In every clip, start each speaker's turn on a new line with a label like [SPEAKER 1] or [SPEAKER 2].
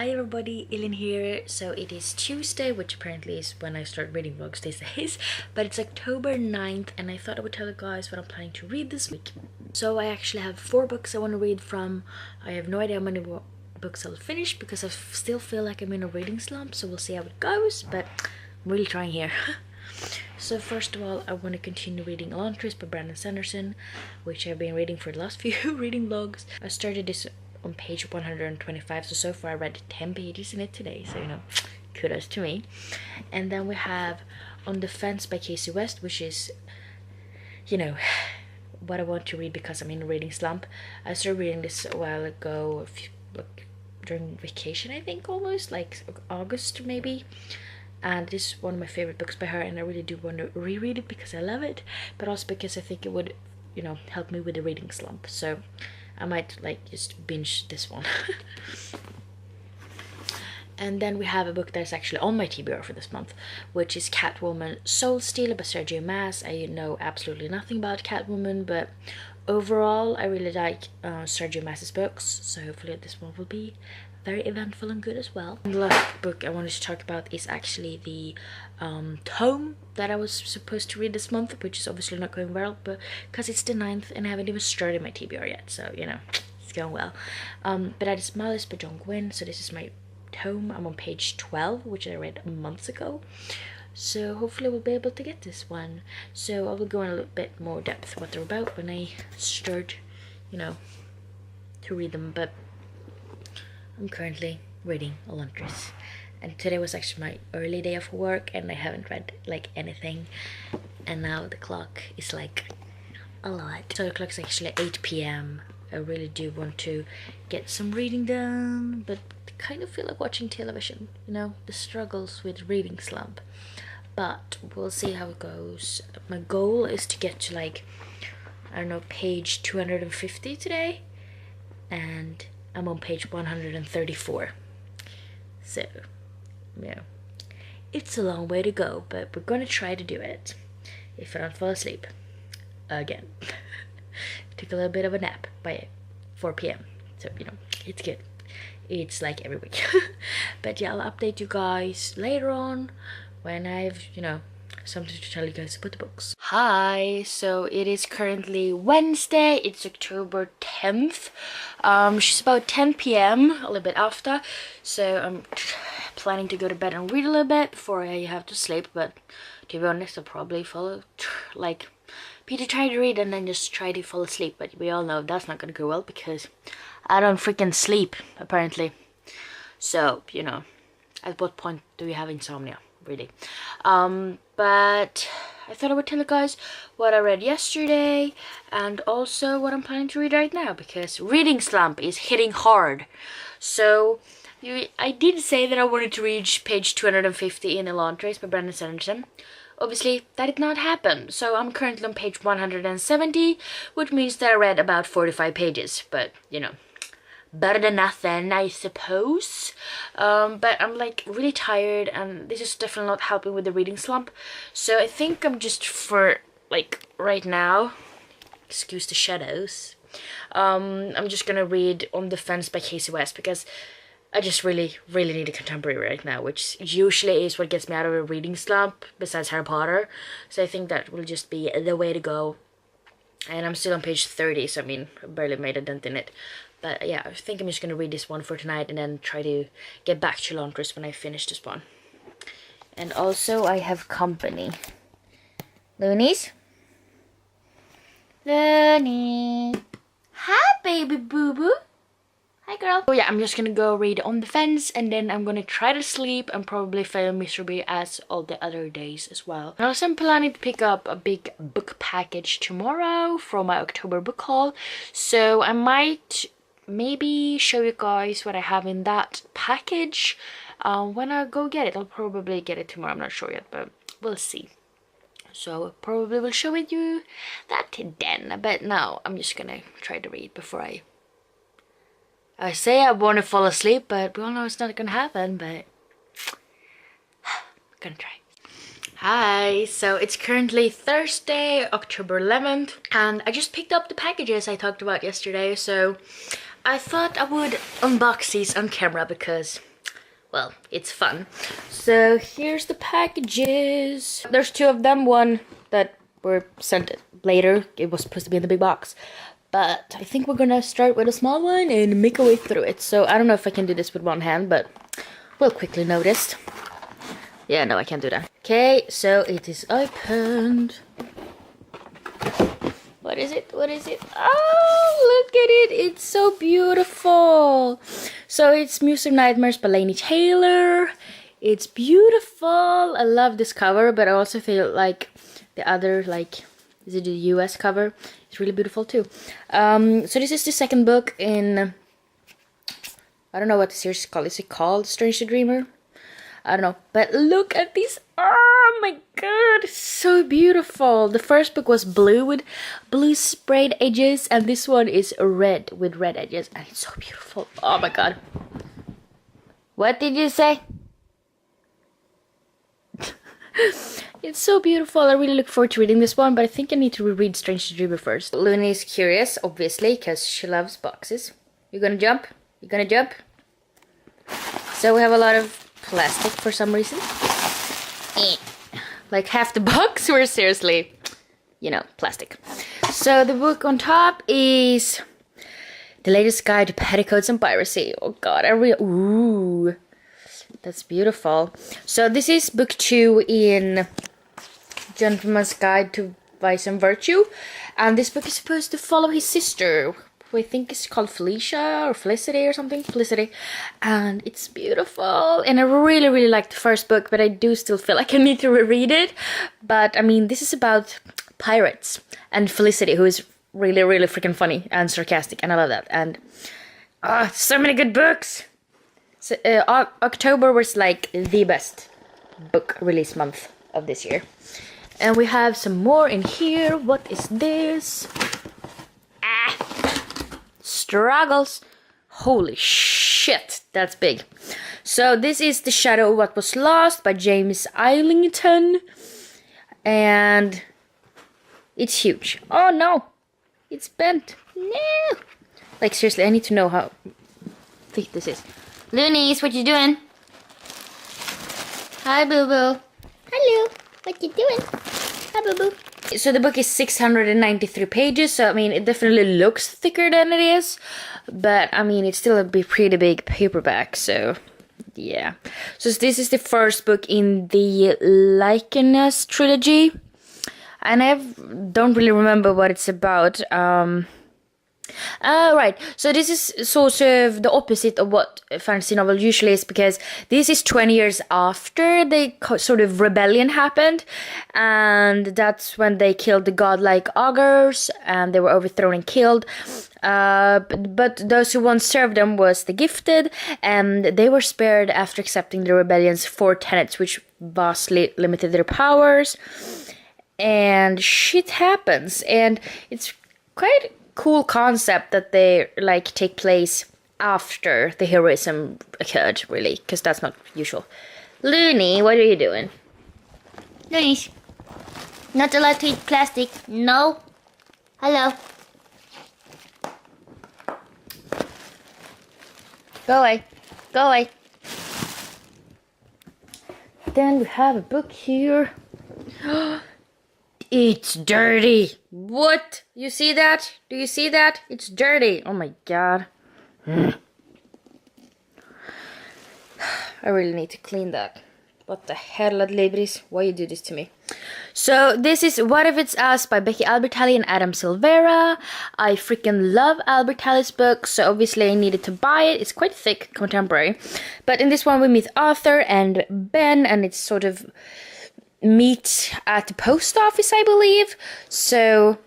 [SPEAKER 1] Hi everybody, Ilin here. So it is Tuesday, which apparently is when I start reading vlogs these days, but it's October 9th and I thought I would tell you guys what I'm planning to read this week. So I actually have 4 books I want to read from. I have no idea how many books I'll finish because I still feel like I'm in a reading slump, so we'll see how it goes, but I'm really trying here. So first of all, I want to continue reading Elantris by Brandon Sanderson, which I've been reading for the last few reading vlogs. I started this on page 125, so far I read 10 pages in it today, so kudos to me. And then we have On the Fence by Casey West, which is what I want to read because I'm in a reading slump. I started reading this a while ago, during vacation, I think, almost like August maybe, and this is one of my favorite books by her, and I really do want to reread it because I love it, but also because I think it would help me with the reading slump, so I might just binge this one. And then we have a book that's actually on my TBR for this month, which is Catwoman Soul Stealer by Sergio Mas. I know absolutely nothing about Catwoman, but overall I really like Sergio Mas's books, so hopefully this one will be very eventful and good as well. And the last book I wanted to talk about is actually the tome that I was supposed to read this month, which is obviously not going well, but because it's the 9th and I haven't even started my TBR yet, so it's going well. But that is Malice by John Gwynne. So this is my tome. I'm on page 12, which I read months ago, so hopefully we'll be able to get this one. So I will go in a little bit more depth what they're about when I start to read them, but I'm currently reading Elantris, and today was actually my early day of work and I haven't read anything, and now the clock is a lot. So the clock's actually 8 p.m. I really do want to get some reading done, but I kind of feel like watching television, the struggles with reading slump, but we'll see how it goes. My goal is to get to I don't know, page 250 today, and I'm on page 134, so it's a long way to go, but we're gonna try to do it if I don't fall asleep again. Took a little bit of a nap by 4 p.m, so it's good. It's like every week. But yeah, I'll update you guys later on when I've something to tell you guys about the books. Hi, so it is currently Wednesday. It's October 10th. She's about 10 p.m, a little bit after, so I'm planning to go to bed and read a little bit before I have to sleep, but to be honest, I'll probably follow Peter tried to read and then just try to fall asleep, but we all know that's not gonna go well because I don't freaking sleep apparently. So at what point do we have insomnia, really? But I thought I would tell you guys what I read yesterday and also what I'm planning to read right now, because reading slump is hitting hard. So I did say that I wanted to reach page 250 in Elantris by Brandon Sanderson. Obviously that did not happen, so I'm currently on page 170, which means that I read about 45 pages, but better than nothing, I suppose. But I'm really tired, and this is definitely not helping with the reading slump, so I think I'm just for right now, excuse the shadows, I'm just gonna read On the Fence by Casey West, because I just really need a contemporary right now, which usually is what gets me out of a reading slump besides Harry Potter, so I think that will just be the way to go. And I'm still on page 30, so I barely made a dent in it. But yeah, I think I'm just gonna read this one for tonight and then try to get back to Elantris when I finish this one. And also I have company. Loonies? Looney. Hi, baby boo-boo. Hi, girl. So yeah, I'm just gonna go read On the Fence, and then I'm gonna try to sleep and probably fail miserably as all the other days as well. And also I'm planning to pick up a big book package tomorrow from my October book haul, so I might maybe show you guys what I have in that package when I go get it. I'll probably get it tomorrow, I'm not sure yet, but we'll see. So I probably will show you that then, but now I'm just gonna try to read before I say I want to fall asleep, but we all know it's not gonna happen, but I'm gonna try. Hi, so it's currently Thursday, October 11th, and I just picked up the packages I talked about yesterday, so I thought I would unbox these on camera because well, it's fun. So here's the packages. There's 2 of them. One that were sent later. It was supposed to be in the big box. But I think we're gonna start with a small one and make our way through it. So I don't know if I can do this with one hand, but we'll quickly notice. Yeah, no, I can't do that. Okay, so it is opened. What is it? What is it? Oh, look at it. It's so beautiful. So it's Music Nightmares by Laini Taylor. It's beautiful. I love this cover, but I also feel like the other, like, is it the US cover? It's really beautiful too. So this is the second book in, I don't know what the series is called. Is it called Strange the Dreamer? I don't know. But look at these. Oh my god, so beautiful. The first book was blue with blue sprayed edges, and this one is red with red edges, and it's so beautiful. Oh my god. What did you say? It's so beautiful. I really look forward to reading this one, but I think I need to reread Strange the Dreamer first. Luna is curious, obviously, because she loves boxes. You're gonna jump? You're gonna jump? So we have a lot of plastic for some reason. Like half the box were seriously, you know, plastic. So the book on top is The Latest Guide to Petticoats and Piracy. Oh god, ooh, that's beautiful. So this is book 2 in Gentleman's Guide to Vice and Virtue, and this book is supposed to follow his sister, who I think is called Felicia or Felicity or something. Felicity. And it's beautiful. And I really, really liked the first book, but I do still feel like I need to reread it. But I mean, this is about pirates and Felicity, who is really, really freaking funny and sarcastic, and I love that. And so many good books. So, October was like the best book release month of this year. And we have some more in here. What is this? Struggles. Holy shit, that's big. So this is The Shadow of What Was Lost by James Islington, and it's huge. Oh no, it's bent. No, like seriously, I need to know how thick this is. Loonies, what you doing? Hi, Boo Boo. Hello, what you doing? Hi, Boo Boo. So the book is 693 pages, so I mean, it definitely looks thicker than it is, but I mean, it's still a pretty big paperback, so yeah. So this is the first book in the Likeness trilogy, and I don't really remember what it's about. Right, so this is sort of the opposite of what a fantasy novel usually is, because this is 20 years after the sort of rebellion happened, and that's when they killed the godlike augurs, and they were overthrown and killed. But those who once served them was the gifted, and they were spared after accepting the rebellion's 4 tenets, which vastly limited their powers. And shit happens, and it's quite cool concept that they like take place after the heroism occurred, really, because that's not usual. Looney, what are you doing? Loonies, not allowed to eat plastic. No. Hello. Go away. Go away. Then we have a book here. It's dirty. What? You see that? Do you see that? It's dirty. Oh my god. I really need to clean that. What the hell, Adlibris? Why you do this to me? So this is What If It's Us by Becky Albertalli and Adam Silvera. I freaking love Albertalli's book, so obviously I needed to buy it. It's quite thick, contemporary. But in this one we meet Arthur and Ben, and it's sort of meet at the post office, I believe. So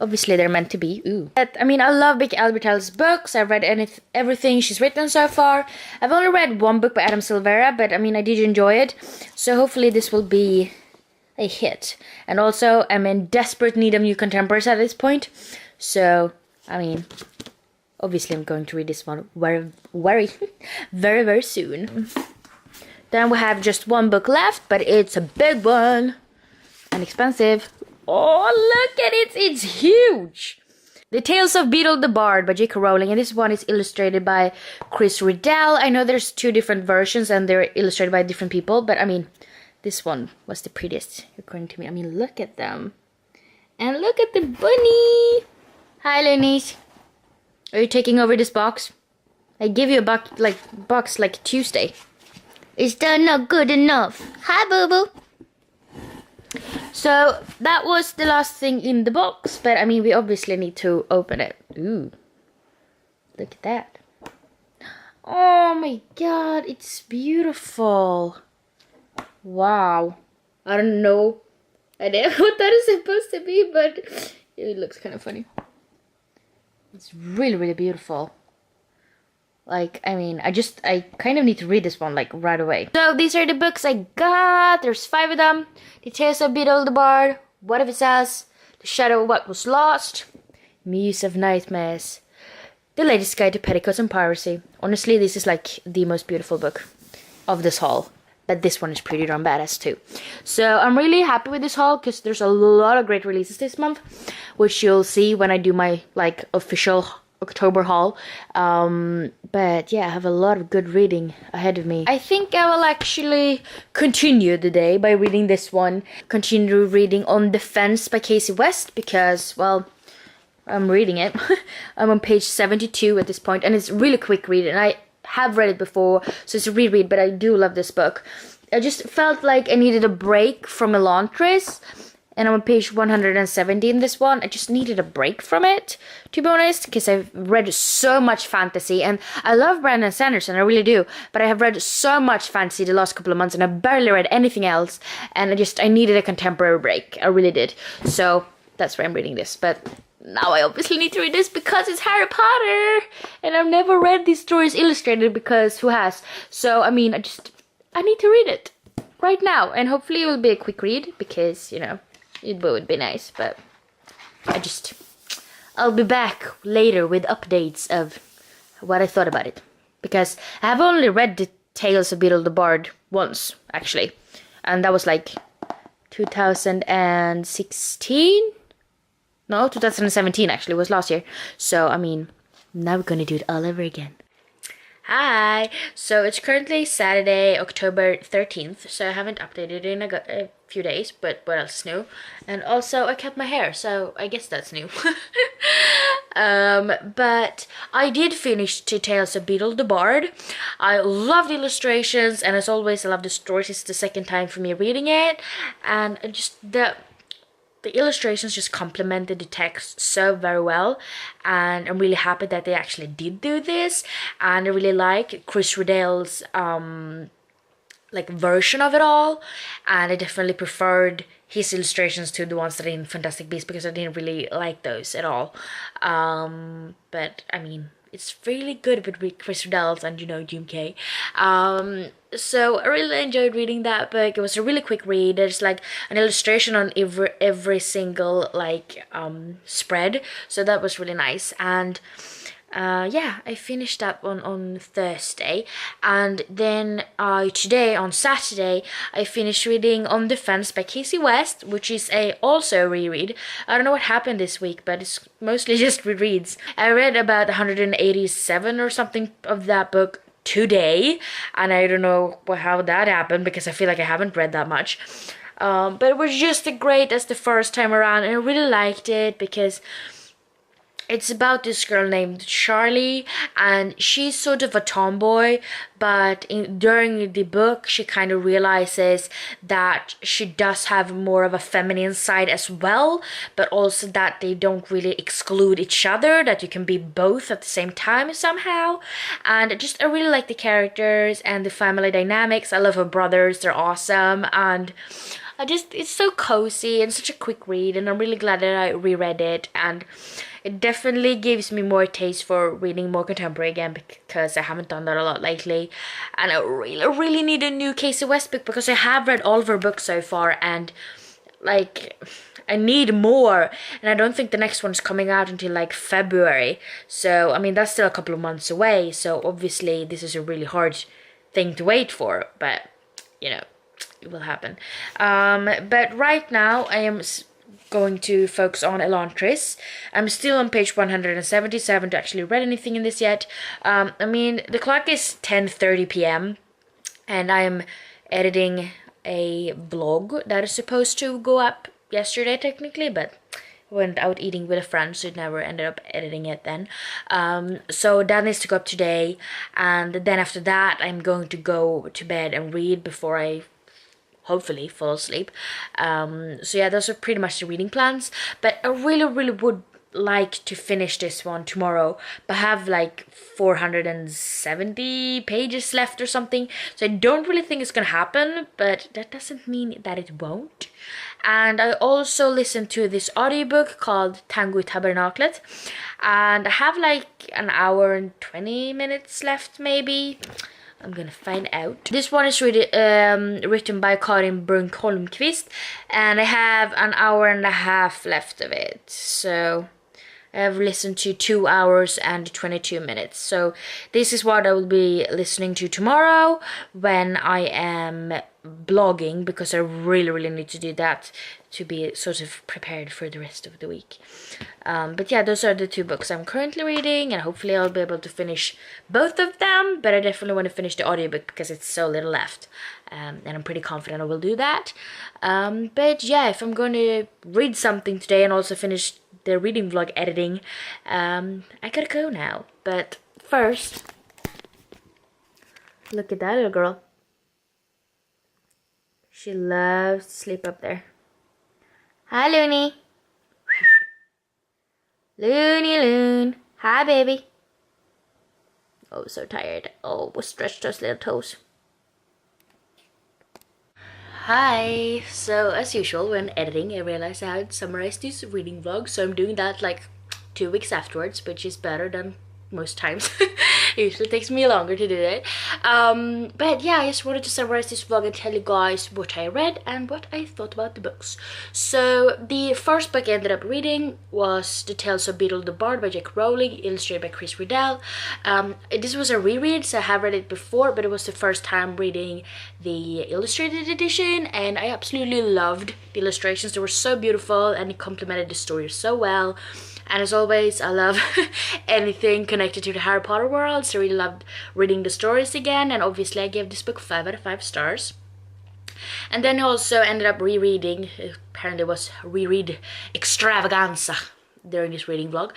[SPEAKER 1] obviously they're meant to be. Ooh. But I mean, I love Becky Albertalli's books. I've read everything she's written so far. I've only read one book by Adam Silvera, but I mean, I did enjoy it. So hopefully this will be a hit. And also, I'm in desperate need of new contemporaries at this point. So, I mean, obviously I'm going to read this one very, very soon. Then we have just one book left, but it's a big one and expensive. Oh, look at it! It's huge! The Tales of Beetle the Bard by J.K. Rowling, and this one is illustrated by Chris Riddell. I know there's 2 different versions and they're illustrated by different people, but I mean, this one was the prettiest, according to me. I mean, look at them. And look at the bunny! Hi, Loonies. Are you taking over this box? I gave you a box like Tuesday. Is that not good enough? Hi, boo-boo. So that was the last thing in the box, but I mean, we obviously need to open it. Ooh, look at that. Oh my god, it's beautiful. Wow. I don't know what that is supposed to be, but it looks kind of funny. It's really, really beautiful. Like, I mean, I kind of need to read this one, like, right away. So, these are the books I got. There's 5 of them. The Tales of Beetle the Bard, What If It Says, The Shadow of What Was Lost, Muse of Nightmares, The Latest Guide to Petticoats and Piracy. Honestly, this is, like, the most beautiful book of this haul. But this one is pretty darn badass, too. So, I'm really happy with this haul, because there's a lot of great releases this month, which you'll see when I do my, like, official October haul. But yeah, I have a lot of good reading ahead of me. I think I will actually continue the day by reading this one. Continue reading On the Fence by Casey West because, well, I'm reading it. I'm on page 72 at this point, and it's really quick read, and I have read it before, so it's a reread, but I do love this book. I just felt like I needed a break from Elantris, and I'm on page 170 in this one. I just needed a break from it, to be honest, because I've read so much fantasy, and I love Brandon Sanderson, I really do, but I have read so much fantasy the last couple of months, and I barely read anything else, and I needed a contemporary break. I really did. So, that's why I'm reading this, but now I obviously need to read this because it's Harry Potter, and I've never read these stories illustrated because who has? So, I mean, I need to read it right now, and hopefully it will be a quick read, because, you know, it would be nice, but I'll be back later with updates of what I thought about it. Because I have only read the Tales of Beetle the Bard once, actually. And that was like 2016? No, 2017 actually, was last year. So, I mean, now we're gonna do it all over again. Hi! So it's currently Saturday, October 13th, so I haven't updated in a few days, but what else is new? And also, I kept my hair, so I guess that's new. But I did finish the Tales of Beetle the Bard. I love the illustrations, and as always, I love the stories. It's the second time for me reading it, and just the illustrations just complemented the text so very well, and I'm really happy that they actually did do this, and I really like Chris Riddell's like version of it all, and I definitely preferred his illustrations to the ones that are in Fantastic Beasts because I didn't really like those at all. But I mean, it's really good with Chris Riddell's and, you know, Jim Kay. So I really enjoyed reading that book. It was a really quick read. There's like an illustration on every single like spread, so that was really nice. And yeah, I finished that one on Thursday, and then today on Saturday I finished reading On the Fence by Casey West, which is also a reread. I don't know what happened this week, but it's mostly just rereads. I read about 187 or something of that book today, and I don't know how that happened because I feel like I haven't read that much. But it was just as great as the first time around, and I really liked it because it's about this girl named Charlie, and she's sort of a tomboy, but during the book she kind of realizes that she does have more of a feminine side as well, but also that they don't really exclude each other, that you can be both at the same time somehow. And I really like the characters and the family dynamics. I love her brothers, they're awesome, and it's so cozy and such a quick read, and I'm really glad that I reread it, and it definitely gives me more taste for reading more contemporary again because I haven't done that a lot lately. And I really need a new Casey West book because I have read all of her books so far, and like I need more, and I don't think the next one's coming out until like February. So I mean, that's still a couple of months away, so obviously this is a really hard thing to wait for, but you know, it will happen. But right now I am going to focus on Elantris. I'm still on page 170, so I haven't actually read anything in this yet. I mean, the clock is 10:30 p.m. and I'm editing a vlog that is supposed to go up yesterday technically, but went out eating with a friend, so it never ended up editing it then. So that needs to go up today, and then after that I'm going to go to bed and read before I hopefully fall asleep. So yeah, those are pretty much the reading plans, but I really would like to finish this one tomorrow, but I have like 470 pages left or something, so I don't really think it's gonna happen, but that doesn't mean that it won't. And I also listened to this audiobook called 9th-14th, and I have like an hour and 20 minutes left maybe. I'm gonna find out. This one is really, written by Karin Brunk-Holmqvist, and I have an hour and a half left of it. So I've listened to 2 hours and 22 minutes. So this is what I will be listening to tomorrow when I am blogging, because I really need to do that to be sort of prepared for the rest of the week. But yeah, those are the 2 books I'm currently reading, and hopefully I'll be able to finish both of them, but I definitely want to finish the audiobook because it's so little left, and I'm pretty confident I will do that. But yeah, if I'm going to read something today and also finish the reading vlog editing, I gotta go now. But first, look at that little girl. She loves to sleep up there. Hi, Looney. Loon. Hi, baby. Oh, so tired. Oh, we'll stretch those little toes. Hi. So, as usual, when editing, I realized I had summarized this reading vlog, so I'm doing that like 2 weeks afterwards, which is better than most times. It usually takes me longer to do that. But yeah, I just wanted to summarize this vlog and tell you guys what I read and what I thought about the books. So the first book I ended up reading was The Tales of Beetle the Bard by J.K. Rowling, illustrated by Chris Riddell. This was a reread, so I have read it before, but it was the first time reading the illustrated edition, and I absolutely loved the illustrations. They were so beautiful and it complemented the story so well. And as always, I love anything connected to the Harry Potter world, so I really loved reading the stories again, and obviously I gave this book 5 out of 5 stars. And then I also ended up rereading, apparently it was reread extravaganza during this reading vlog,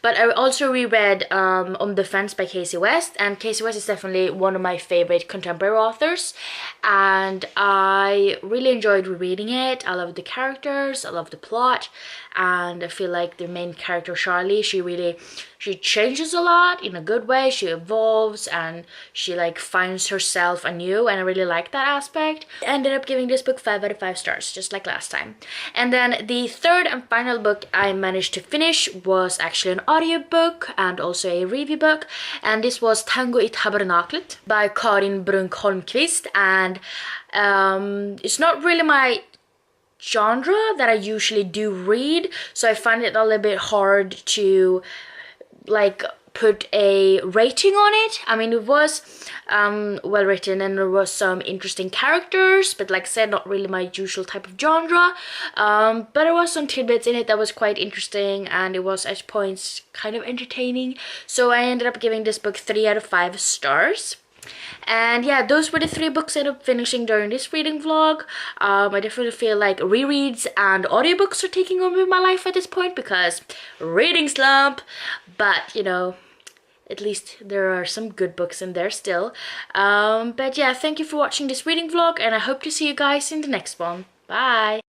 [SPEAKER 1] but I also reread On the Fence by Casey West, and Casey West is definitely one of my favorite contemporary authors, and I really enjoyed rereading it. I love the characters, I love the plot, and I feel like the main character Charlie, she changes a lot in a good way. She evolves and she like finds herself anew, and I really like that aspect. I ended up giving this book 5 out of 5 stars, just like last time. And then the third and final book I managed to finish was actually an audiobook and also a review book, and this was Tango i Tabernaklet by Karin Brunk-Holmqvist, and it's not really my genre that I usually do read, so I find it a little bit hard to like put a rating on it. I mean, it was well written and there was some interesting characters, but like I said, not really my usual type of genre, but there was some tidbits in it that was quite interesting, and it was at points kind of entertaining, so I ended up giving this book 3 out of 5 stars. And yeah, those were the 3 books I ended up finishing during this reading vlog. I definitely feel like rereads and audiobooks are taking over my life at this point because reading slump, but you know, at least there are some good books in there still. But yeah, thank you for watching this reading vlog, and I hope to see you guys in the next one. Bye!